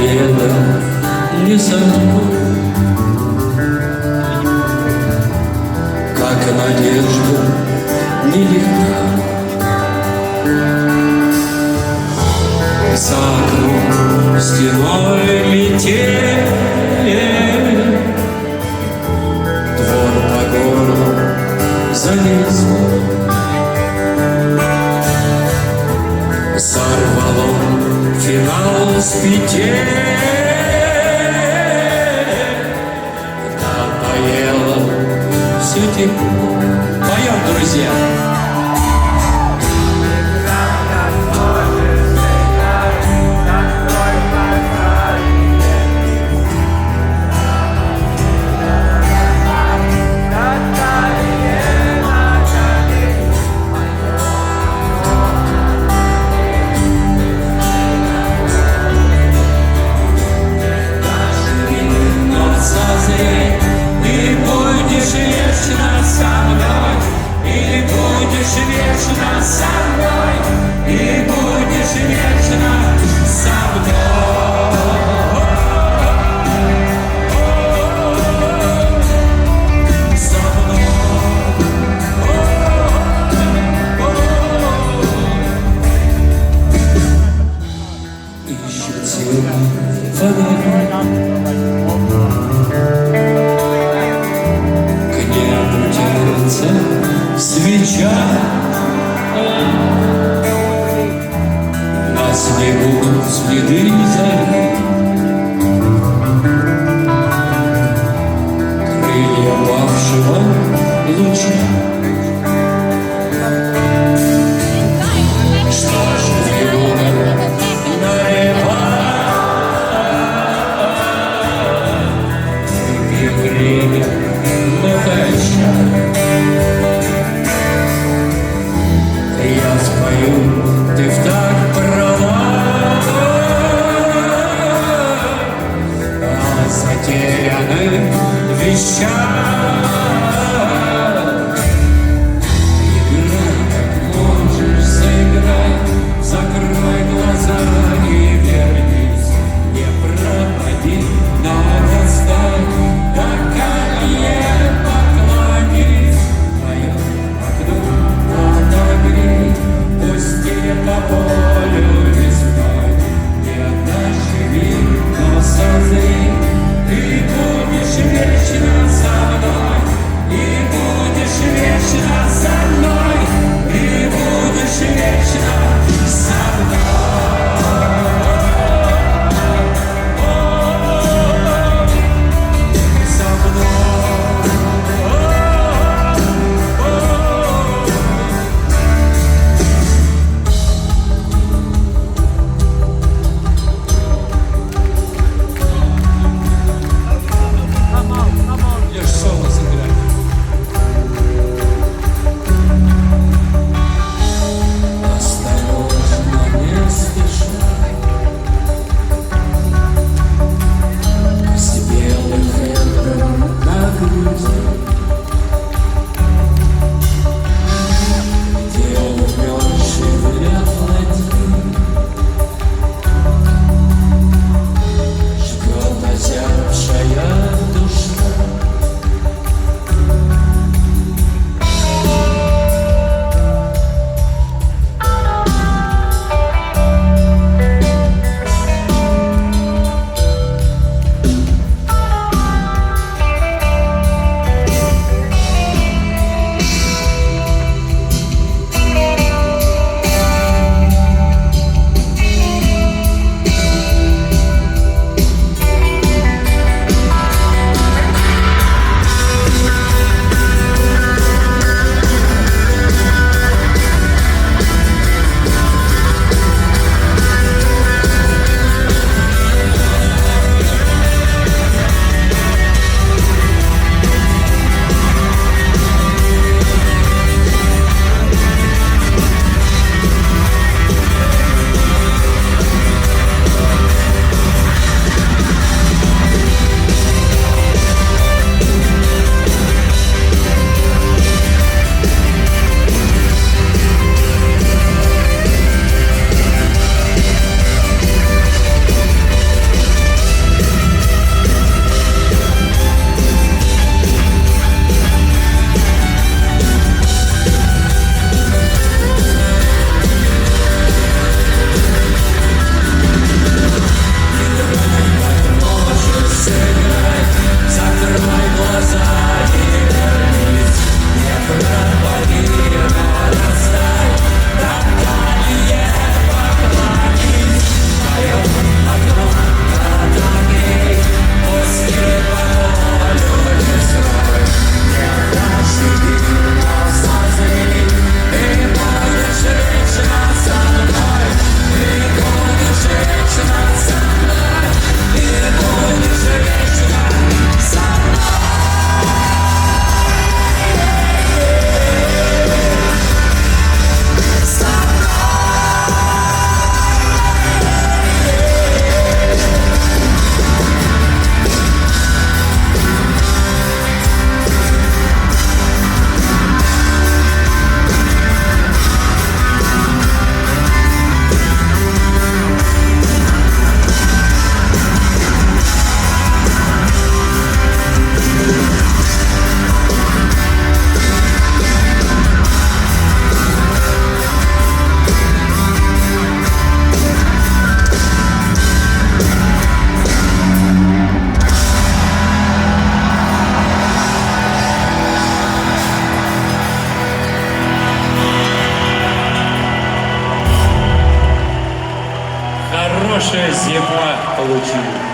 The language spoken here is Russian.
победа не со мной, как и надежда нелегка. За окном стеной метель, двор по горлу залезла. Сорвало финал с петель, надоело все тепло. Поем, друзья! Вечно со мной, и будешь вечно со мной. Со мной. Ищет тень фонарь, к небу тянется свеча. На снегу следы зари, крылья павшего луча. Что ж вьюга наливает, выпьем время натощак. Я спою, ты в так права, о затерянных вещах. Играй, как можешь, заиграй, закрой глаза и вернись. Не пропади, но растай, как колье поклонись. Твое окно отогрей, пусти по полю весной. Не доживи, но созри, ты будешь вечно со мной, и будешь вечно со мной, и будешь вечно со больше зима получили.